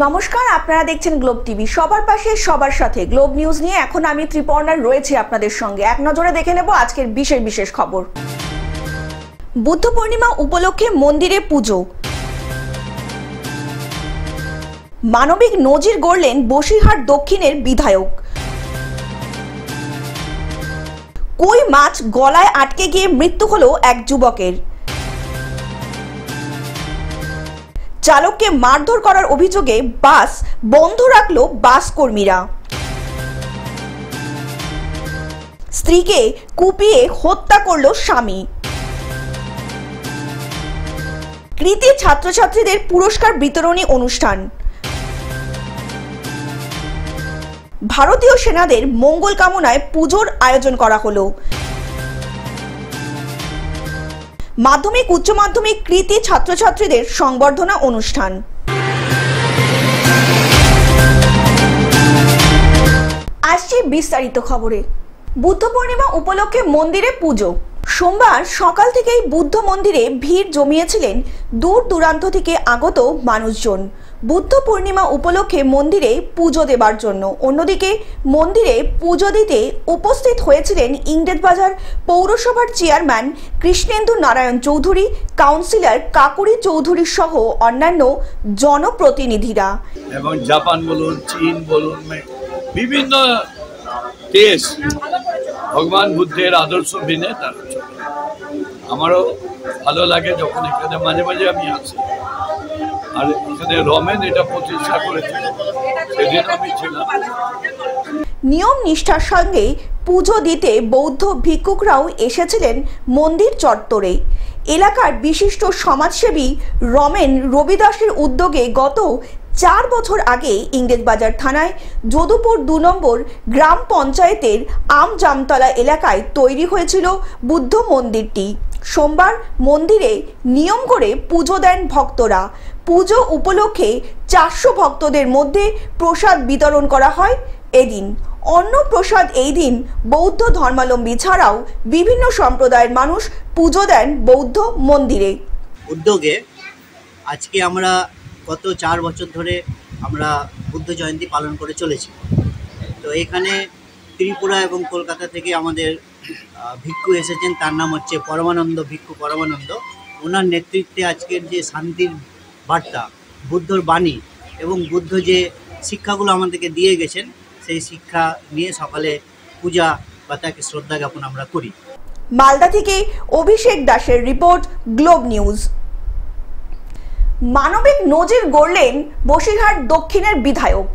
নমস্কার, আপনারা দেখছেন গ্লোব টিভি। সবার পাশে সবার সাথে গ্লোব নিউজ নিয়ে এখন আমি ত্রিপর্ণার রয়েছি আপনাদের সঙ্গে। এক নজরে দেখে নেব আজকের বিশেষ বিশেষ খবর। বুদ্ধ পূর্ণিমা উপলক্ষে মন্দিরে পুজো। মানবিক নজির গড়লেন বসিরহাট দক্ষিণের বিধায়ক। কই মাছ গলায় আটকে গিয়ে মৃত্যু হলো এক যুবকের। চালককে মারধর করার অভিযোগে বাস বন্ধ রাখলো বাস কর্মীরা। স্ত্রীকে কুপিয়ে হত্যা করলো স্বামী। কৃতি ছাত্রছাত্রীদের পুরস্কার বিতরণী অনুষ্ঠান। ভারতীয় সেনাদের মঙ্গল কামনায় পুজোর আয়োজন করা হলো। মাধ্যমিক উচ্চ মাধ্যমিক কৃতি ছাত্রছাত্রীদের সংবর্ধনা অনুষ্ঠান। আসছে বিস্তারিত খবরে। বুদ্ধ পূর্ণিমা উপলক্ষে মন্দিরে পুজো। সোমবার সকাল থেকেই বুদ্ধ মন্দিরে ভিড় জমিয়েছিলেন দূর দূরান্ত থেকে আগত মানুষজন বুদ্ধ পূর্ণিমা উপলক্ষে মন্দিরে পুজো দেবার জন্য। অন্যদিকে মন্দিরে পুজো দিতে উপস্থিত হয়েছিলেন ইংরেজবাজার পৌরসভার চেয়ারম্যান কৃষ্ণেন্দু নারায়ণ চৌধুরী, কাউন্সিলর কাকুরি চৌধুরী সহ অন্যান্য জনপ্রতিনিধিরা। এবং জাপান বলুন, চীন বলুন, বিভিন্ন দেশ ভগবান বুদ্ধের আদর্শ মেনে তারা চলে। আমারও ভালো লাগে যখন এখানে মাঝে মাঝে আমি আসি। আর এখানে রমেন এটা প্রতিষ্ঠা করেছে, সেদিন আমি ছিলাম। নিয়ম নিষ্ঠার সঙ্গে পুজো দিতে বৌদ্ধ ভিক্ষুকরাও এসেছিলেন মন্দির চত্বরে। এলাকার বিশিষ্ট সমাজসেবী রমেন রবিদাসের উদ্যোগে গত 4 বছর আগে ইংরেজবাজার থানায় যদুপুর 2 নম্বর গ্রাম পঞ্চায়েতের আমজামতলা এলাকায় তৈরি হয়েছিল বুদ্ধ মন্দিরটি। সোমবার মন্দিরে নিয়ম করে পুজো দেন ভক্তরা। পুজো উপলক্ষে 400 ভক্তদের মধ্যে প্রসাদ বিতরণ করা হয় এদিন। অন্ন প্রসাদ এই দিন বৌদ্ধ ধর্মাবলম্বী ছাড়াও বিভিন্ন সম্প্রদায়ের মানুষ পুজো দেন বৌদ্ধ মন্দিরে। উদ্যোগে আজকে আমরা গত 4 বছর ধরে আমরা বুদ্ধ জয়ন্তী পালন করে চলেছি। তো এখানে ত্রিপুরা এবং কলকাতা থেকে আমাদের ভিক্ষু এসেছেন, তার নাম হচ্ছে পরমানন্দ ভিক্ষু পরমানন্দ। ওনার নেতৃত্বে আজকের যে শান্তির বার্তা, বুদ্ধর বাণী এবং বুদ্ধ যে শিক্ষাগুলো আমাদেরকে দিয়ে গেছেন, সেই শিক্ষা নিয়ে সকালে পূজা বা তাকে শ্রদ্ধা জ্ঞাপন আমরা করি। মালদা থেকে অভিষেক দাসের রিপোর্ট, গ্লোব নিউজ। মানবিক নজির গড়লেন বসিরহাট দক্ষিণের বিধায়ক।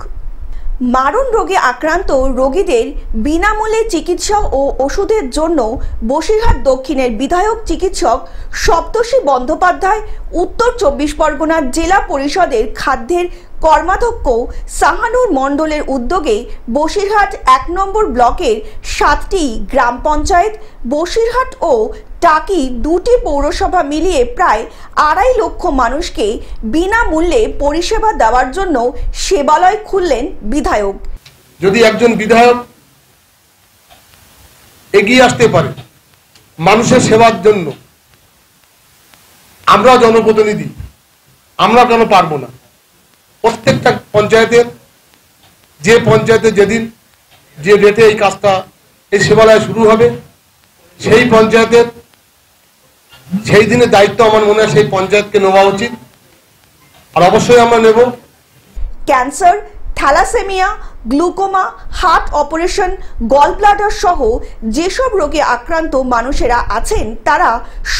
মারণ রোগে আক্রান্ত রোগীদের বিনামূল্যে চিকিৎসা ও ওষুধের জন্য বসিরহাট দক্ষিণের বিধায়ক চিকিৎসক সপ্তর্ষি বন্দ্যোপাধ্যায় উত্তর 24 পরগনা জেলা পরিষদের খাদ্যের কর্মাধ্যক্ষ সাহানুর মণ্ডলের উদ্যোগে বসিরহাট 1 নম্বর ব্লকের 7টি গ্রাম পঞ্চায়েত, বসিরহাট ও টাকি 2টি পৌরসভা মিলিয়ে প্রায় 2.5 লক্ষ মানুষকে বিনামূল্যে পরিষেবা দেওয়ার জন্য সেবালয় খুললেন বিধায়ক। যদি একজন বিধায়ক এগিয়ে আসতে পারে মানুষের সেবার জন্য, আমরা জনপ্রতিনিধি আমরা কেন পারবো না? প্রত্যেকটা পঞ্চায়েতের যে পঞ্চায়েতে যেদিন যে ডেটে এই কাজটা, এই সেবালয় শুরু হবে, সেই পঞ্চায়েতের সেই দিনের দায়িত্ব আমার মনে হয় সেই পঞ্চায়েতকে নেওয়া উচিত, আর অবশ্যই আমরা নেব। Cancer, thalassaemia, glaucoma, heart operation, gall bladder সহ যেসব রোগে আক্রান্ত মানুষেরা আছেন তারা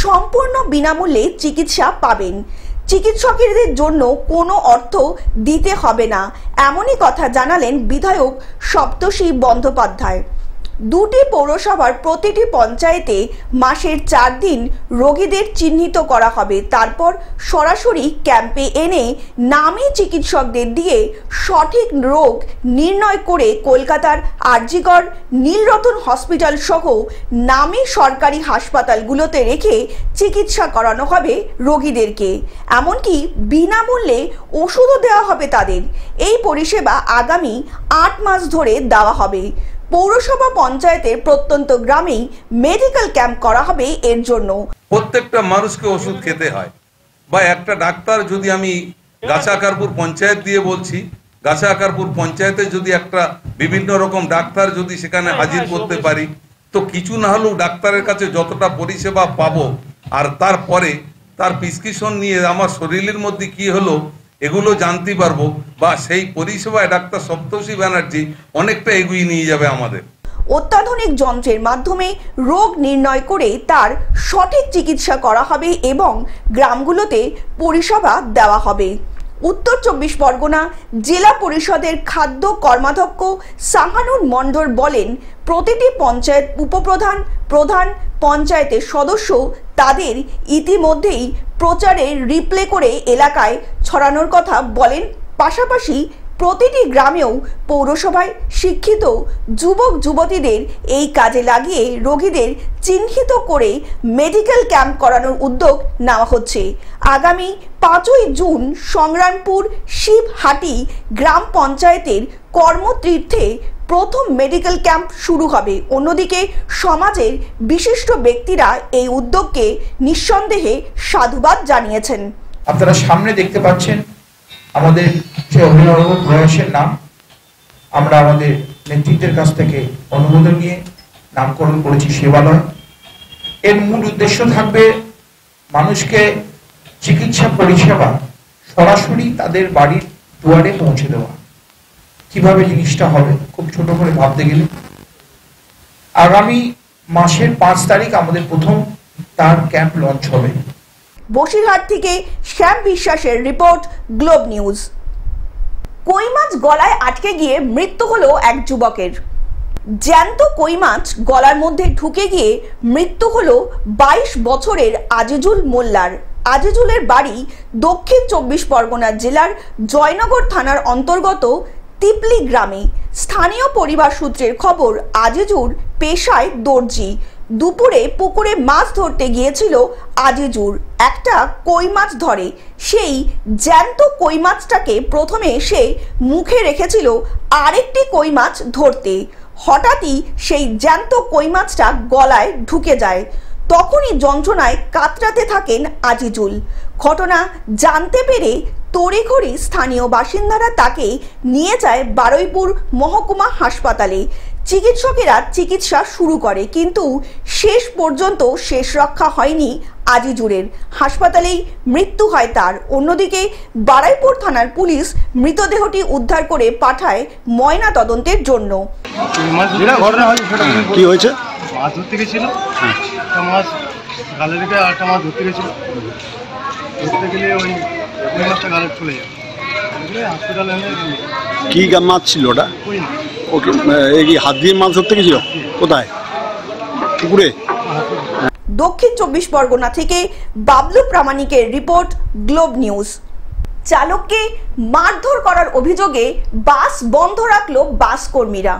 সম্পূর্ণ বিনামূল্যে চিকিৎসা পাবেন। চিকিৎসকের জন্য কোনো অর্থ দিতে হবে না, এমনই কথা জানালেন বিধায়ক সপ্তর্ষি বন্দ্যোপাধ্যায়। 2টি পৌরসভার প্রতিটি পঞ্চায়েতে মাসের 4 দিন রোগীদের চিহ্নিত করা হবে। তারপর সরাসরি ক্যাম্পে এনে নামী চিকিৎসকদের দিয়ে সঠিক রোগ নির্ণয় করে কলকাতার আরজিগড়, নীলরতন হসপিটাল সহ নামী সরকারি হাসপাতালগুলোতে রেখে চিকিৎসা করানো হবে রোগীদেরকে। এমনকি বিনামূল্যে ওষুধও দেওয়া হবে তাদের। এই পরিষেবা আগামী 8 মাস ধরে দেওয়া হবে। পৌরসভা পঞ্চায়েতের প্রত্যন্ত গ্রামেই মেডিকেল ক্যাম্প করা হবে এর জন্য। প্রত্যেকটা মানুষকে ওষুধ খেতে হয়, বা একটা ডাক্তার যদি আমি গাছাকারপুর পঞ্চায়েত দিয়ে বলছি, গাছাকারপুর পঞ্চায়েতে যদি একটা বিভিন্ন রকম ডাক্তার যদি সেখানে হাজির করতে পারি, তো কিছু না হলেও ডাক্তারের কাছে যতটা পরিষেবা পাবো, আর তারপরে তার প্রেসক্রিপশন নিয়ে আমার শরীরের মধ্যে কি হলো এগুলো জানতে পারবো, বা সেই পরিষেবায় ডাক্তার সপ্তর্ষি ব্যানার্জি অনেকটা এগিয়ে নিয়ে যাবে আমাদের। অত্যাধুনিক যন্ত্রের মাধ্যমে রোগ নির্ণয় করে তার সঠিক চিকিৎসা করা হবে এবং গ্রামগুলোতে পরিষেবা দেওয়া হবে। উত্তর 24 পরগনা জেলা পরিষদের খাদ্য কর্মাধ্যক্ষ সাহানুর মণ্ডল বলেন, প্রতিটি পঞ্চায়েত উপপ্রধান, প্রধান, পঞ্চায়েতের সদস্য তাদের ইতিমধ্যেই প্রচারে রিপ্লে করে এলাকায় ছড়ানোর কথা বলেন। পাশাপাশি প্রতিটি গ্রামেও পৌরসভায় শিক্ষিত যুবক যুবতীদের এই কাজে লাগিয়ে রোগীদের চিহ্নিত করে মেডিকেল ক্যাম্প করানোর উদ্যোগ নেওয়া হচ্ছে। আগামী 5ই জুন সংগ্রামপুর শিবহাটি গ্রাম পঞ্চায়েতের কর্মতীর্থে প্রথম মেডিকেল ক্যাম্প শুরু হবে। অন্যদিকে সমাজের বিশিষ্ট ব্যক্তিরা এই উদ্যোগকে নিঃসন্দেহে সাধুবাদ জানিয়েছেন। আপনারা সামনে দেখতে পাচ্ছেন আমাদের যে অভিনব প্রয়াসের নাম, আমরা আমাদের নেতৃত্বের কাছ থেকে অনুমোদন নিয়ে নামকরণ করেছি সেবালয়। এর মূল উদ্দেশ্য থাকবে মানুষকে চিকিৎসা পরিষেবা সরাসরি তাদের বাড়ির দুয়ারে পৌঁছে দেওয়া। কিভাবে জিনিসটা হবে খুব ছোট করে ভাবতে গেলে আগামী মাসের 5 তারিখ আমাদের প্রথম তার ক্যাম্প লঞ্চ হবে। বসিরহাট থেকে শ্যাম বিশ্বাসের রিপোর্ট, গ্লোব নিউজ। কই মাছ গলায় আটকে গিয়ে মৃত্যু হলো এক যুবকের। জ্যান্ত কই মাছ গলার মধ্যে ঢুকে গিয়ে মৃত্যু হলো 22 বছরের আজিজুল মোল্লার। আজিজুলের বাড়ি দক্ষিণ 24 পরগনা জেলার জয়নগর থানার অন্তর্গত তিপলি গ্রামে। স্থানীয় পরিবার সূত্রের খবর, আজিজুর পেশায় দর্জি। দুপুরে পুকুরে মাছ ধরতে গিয়েছিল আজিজুর। একটা কই মাছ ধরে। সেই জ্যান্ত কই মাছটাকে প্রথমে সে মুখে রেখেছিল আরেকটি কই মাছ ধরতে। হঠাৎই সেই জ্যান্ত কই মাছটা গলায় ঢুকে যায়। তখনই যন্ত্রণায় কাতরাতে থাকেন আজিজুল। ঘটনা জানতে পেরে তড়িঘড়ি স্থানীয় বাসিন্দারা তাকে নিয়ে যায় বারুইপুর মহকুমা হাসপাতালে। চিকিৎসকেরা চিকিৎসা শুরু করে, কিন্তু শেষ পর্যন্ত শেষ রক্ষা হয়নি আজিজুরের। হাসপাতালেই মৃত্যু হয় তার। অন্যদিকে বারুইপুর থানার পুলিশ মৃতদেহটি উদ্ধার করে পাঠায় ময়না তদন্তের জন্য। কি হয়েছে? মাছ ধরতে গেছিল, একটা মাছ গালে রেখে আরেকটা মাছ ধরতে গেছিল। ধরতে গেলে ওই মাছটা গালে চলে যায়। হসপিটালে কি মাছ ছিল ওটা? কই না, ওকে এই হাত দিয়ে মাছ ধরতে গেছিল? কোথায়? পুকুরে? দক্ষিণ 24 পরগনা থেকে বাবলু প্রামাণিকের রিপোর্ট, গ্লোব নিউজ। চালককে মারধর করার অভিযোগে বাস বন্ধ রাখলো বাস কর্মীরা।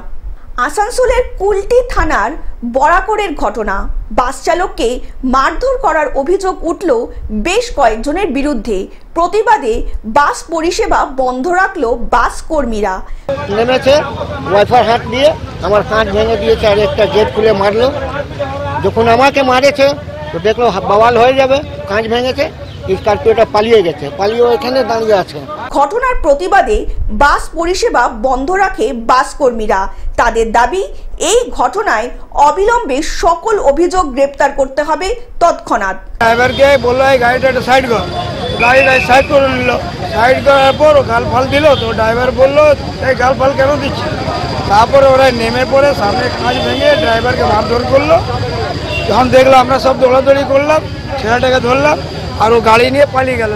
আসানসোলের কুলটি থানার বরাকরের ঘটনা। বাস চালককে মারধর করার অভিযোগ উঠল বেশ কয়েকজনের বিরুদ্ধে। প্রতিবাদে বাস পরিষেবা বন্ধ রাখলো বাস কর্মীরা। নেমেছে, ওয়াইফাই হাত দিয়ে আমার কাঁচ ভেঙে দিয়েছে আর একটা গেট খুলে মারলো। যখন আমাকে মারেছে তো দেখলো বাওয়াল হয়ে যাবে, কাঁচ ভেঙেছে, স্করপিওটা পালিয়ে গেছে, পালিয়ে এখানে দাঁড়িয়ে আছে। ঘটনার প্রতিবাদে বাস পরিষেবা বন্ধ রাখে বাস কর্মীরা। তাদের দাবি, এই ঘটনায় অবিলম্বে সকল অভিযোগ গ্রেপ্তার করতে হবে তৎক্ষণাৎ। ড্রাইভারকে বললো এই গাড়িটা একটা সাইড কর, গাড়িটা সাইড করে নিল। সাইড করার পর গাল ফাল দিল, তো ড্রাইভার বললো এই গাল ফাল কেন দিচ্ছি? তারপরে ওরা নেমে পড়ে সামনে কাঁচ ভেঙে ড্রাইভারকে মারধর করলো। যখন দেখলো আমরা সব দৌড়াদৌড়ি করলাম, ছেলেটাকে ধরলাম আর ও গাড়ি নিয়ে পালিয়ে গেল,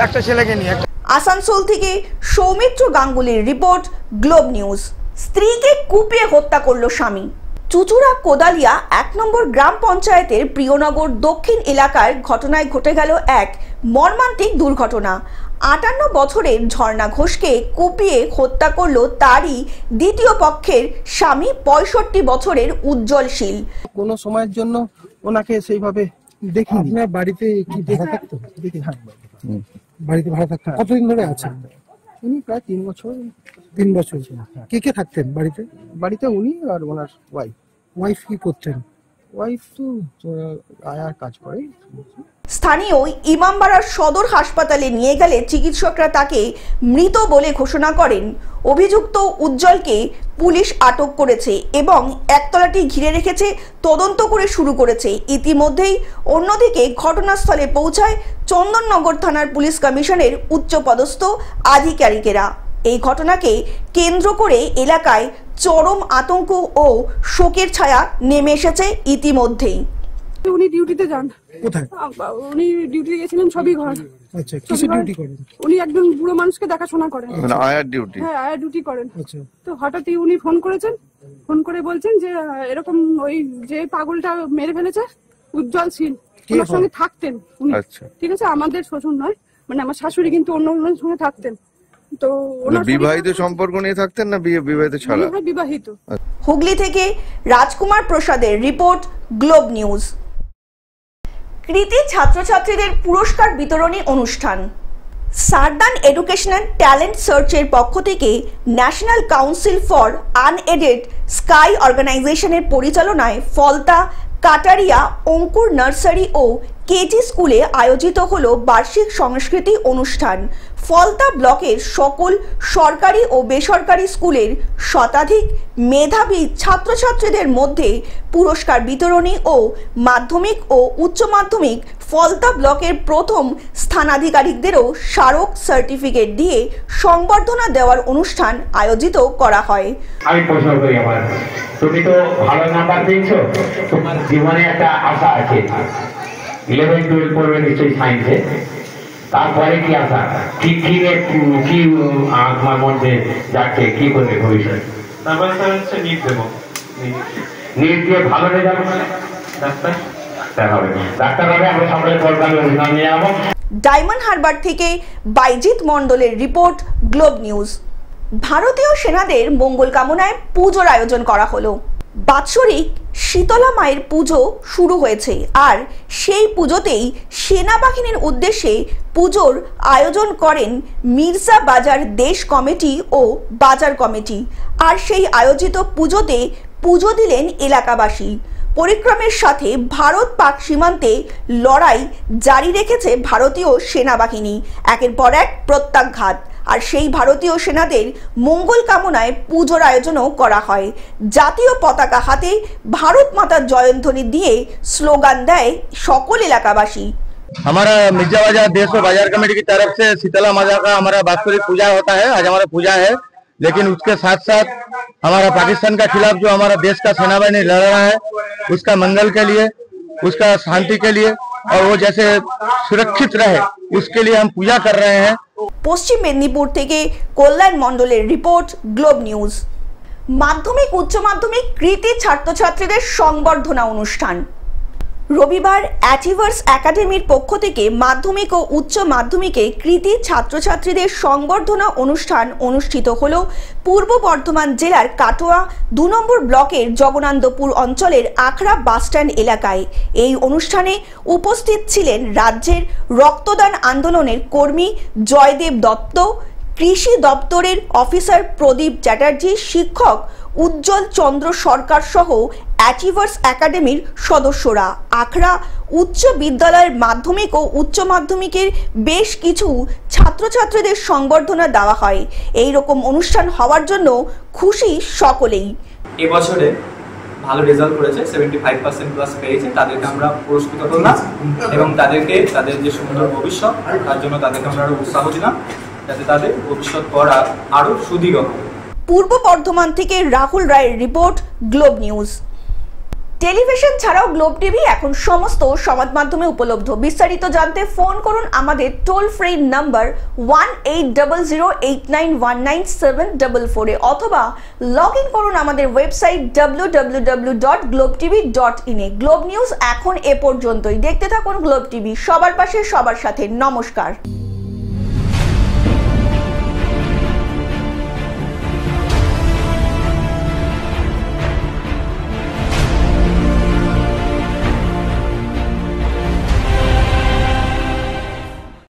একটা ছেলেকে নিয়ে। আসানসোল থেকে সৌমিত্র গাঙ্গুলির রিপোর্ট, গ্লোব নিউজ। স্ত্রীকে কুপিয়ে হত্যা করলো স্বামী। চুচুড়া কোদালিয়া 1 নম্বর গ্রাম পঞ্চায়েতের প্রিয়নগর দক্ষিণ এলাকার ঘটনায় ঘটে গেল এক মর্মান্তিক দুর্ঘটনা। 58 বছরের ঝর্ণা ঘোষকে কুপিয়ে হত্যা করলো তারই দ্বিতীয় পক্ষের স্বামী 65 বছরের উজ্জ্বল শীল। কোনো সময়ের জন্য ওনাকে সেইভাবে দেখিনি। আপনার বাড়িতে কি ভাড়া থাকতো? হ্যাঁ, বাড়িতে ভাড়া থাকতো। কতদিন ধরে আছেন? উনি প্রায় 3 বছর। 3 বছর। কে কে থাকতেন বাড়িতে? বাড়িতে উনি আর ওনার ওয়াইফ। ওয়াইফ কি করতেন? ওয়াইফ তো আয়ার কাজ করে। স্থানীয় ইমামবাড়ার সদর হাসপাতালে নিয়ে গেলে চিকিৎসকরা তাকে মৃত বলে ঘোষণা করেন। অভিযুক্ত উজ্জ্বলকে পুলিশ আটক করেছে এবং একতলাটি ঘিরে রেখেছে, তদন্ত করে শুরু করেছে। ইতিমধ্যেই অন্যদিকে ঘটনাস্থলে পৌঁছায় চন্দননগর থানার পুলিশ কমিশনের উচ্চপদস্থ আধিকারিকেরা। এই ঘটনাকে কেন্দ্র করে এলাকায় চরম আতঙ্ক ও শোকের ছায়া নেমে এসেছে ইতিমধ্যেই। উনি ডিউটিতে যান। কোথায়? উনি ডিউটি গেছিলেন ছবি ঘর। আচ্ছা, কিসের ডিউটি করেন? উনি একজন বুড়ো মানুষকে দেখাশোনা করেন। মানে আয়ার ডিউটি? হ্যাঁ, আয়ার ডিউটি করেন। আচ্ছা। তো হঠাৎই উনি ফোন করেছেন, ফোন করে বলছেন যে এরকম ওই যে পাগলটা মেরে ফেলেছে উজ্জ্বল সিং, ওনার সঙ্গে থাকতেন উনি। ঠিক আছে, আমাদের শ্বশুর নয়, মানে আমার শাশুড়ি কিন্তু অন্য অন্যের সঙ্গে থাকতেন। তো বিবাহিত সম্পর্ক নিয়ে থাকতেন না বিবাহিত ছাড়া? বিবাহিত। হুগলি থেকে রাজকুমার প্রসাদের রিপোর্ট, গ্লোব নিউজ। কৃতি ছাত্রছাত্রীদের পুরস্কার বিতরণী অনুষ্ঠান। সারদান এডুকেশনাল ট্যালেন্ট সার্চের পক্ষ থেকে national council for unaided sky অর্গানাইজেশনের পরিচালনায় ফলতা, কাটারিয়া, অঙ্কুর নার্সারি ও কেজি স্কুলে আয়োজিত হলো বার্ষিক সংস্কৃতি অনুষ্ঠান। ফলতা ব্লকের সকল সরকারি ও বেসরকারি স্কুলের শতাধিক মেধাবী ছাত্রছাত্রীদের মধ্যে পুরস্কার বিতরণী ও মাধ্যমিক ও উচ্চ মাধ্যমিক ফলতা ব্লকের প্রথম স্থানাধিকারীদেরও স্মারক সার্টিফিকেট দিয়ে সংবর্ধনা দেওয়ার অনুষ্ঠান আয়োজিত করা হয়। আমি প্রশ্ন করি, আমার তুমি তো ভালো নাম্বার পেয়েছো, তোমার জীবনে একটা আশা আছে, 11-12 পড়বে নিশ্চয়ই সায়েন্সে, তারপরে কি আশা, কি তোমার মধ্যে যাচ্ছে, কি করবে ভবিষ্যৎ? নিট দেবো, নিট দিয়ে ভালো রেজাল্ট মানে ডাক্তার হবে, আমরা সকলে সরকারি অনুদান নিয়ে যাবো। ডায়মন্ড হারবার থেকে বাইজিৎ মণ্ডলের রিপোর্ট, গ্লোব নিউজ। ভারতীয় সেনাদের মঙ্গল কামনায় পুজোর আয়োজন করা হলো। বাৎসরিক শীতলা মায়ের পুজো শুরু হয়েছে, আর সেই পুজোতেই সেনাবাহিনীর উদ্দেশ্যে পুজোর আয়োজন করেন মির্জা বাজার দেশ কমিটি ও বাজার কমিটি। আর সেই আয়োজিত পুজোতে পুজো দিলেন এলাকাবাসী। পরিক্রমের সাথে ভারত পাক সীমান্তে লড়াই জারি রেখেছে ভারতীয় সেনাবাহিনী, একের পর এক প্রত্যাঘাত। আর সেই ভারতীয় সেনাদের মঙ্গল কামনায় পুজোর আয়োজনও করা হয়। জাতীয় পতাকা হাতে ভারত মাতার জয়ধ্বনি দিয়ে স্লোগান দেয় সকল এলাকাবাসী। हमारा मिर्जा बाजार देश और बाजार कमेटी की तरफ से शीतला माता का हमारा वास्तविक पूजा होता है। आज हमारा पूजा है, लेकिन उसके साथ साथ हमारा पाकिस्तान का खिलाफ जो हमारा देश का सेनाबाहिनी लड़ रहा है, उसका मंगल के लिए, उसका शांति के लिए और वो जैसे सुरक्षित रहे, उसके लिए हम पूजा कर रहे हैं। পশ্চিম মেদিনীপুর থেকে কল্যাণ মণ্ডলের রিপোর্ট, গ্লোব নিউজ। মাধ্যমিক উচ্চ মাধ্যমিক কৃতি ছাত্রছাত্রীদের সংবর্ধনা অনুষ্ঠান। রবিবার অ্যাচিভার্স একাডেমির পক্ষ থেকে মাধ্যমিক ও উচ্চ মাধ্যমিকে কৃতি ছাত্রছাত্রীদের সংবর্ধনা অনুষ্ঠান অনুষ্ঠিত হল পূর্ব বর্ধমান জেলার কাটোয়া 2 নম্বর ব্লকের জগন্নাথপুর অঞ্চলের আখড়া বাসস্ট্যান্ড এলাকায়। এই অনুষ্ঠানে উপস্থিত ছিলেন রাজ্যের রক্তদান আন্দোলনের কর্মী জয়দেব দত্ত, কৃষি দপ্তরের অফিসার প্রদীপ চ্যাটার্জি, শিক্ষক উজ্জ্বল চন্দ্র সরকার সহ অ্যাচিভার্স একাডেমির সদস্যরা। আখড়া উচ্চ বিদ্যালয়ের মাধ্যমিক ও উচ্চ মাধ্যমিকের বেশ কিছু ছাত্রছাত্রীদের সংবর্ধনা দেওয়া হয়। এই রকম অনুষ্ঠান হওয়ার জন্য খুশি সকলেই। এবছরে ভালো রেজাল্ট করেছে, 75% প্লাস পেয়েছে, তাদেরকে আমরা পুরস্কৃত করলাম এবং তাদেরকে তাদের যে সুন্দর ভবিষ্যৎ তার জন্য তাদেরকে আমরা আরো উৎসাহ দিলাম, যাতে তাদের ভবিষ্যৎ করা আরো সুদৃঢ় হয়। পূর্ব বর্ধমান থেকে রাহুল রায়ের রিপোর্ট, গ্লোব নিউজ। টেলিভিশন ছাড়াও গ্লোব টিভি এখন সমস্ত সমাজ মাধ্যমে উপলব্ধ। বিস্তারিত জানতে ফোন করুন আমাদের টোল ফ্রি নাম্বার 1800891974 এ অথবা লগ ইন করুন আমাদের ওয়েবসাইট www.globetv.in এ। গ্লোব নিউজ এখন এ পর্যন্তই। দেখতে থাকুন গ্লোব টিভি, সবার পাশে সবার সাথে। নমস্কার।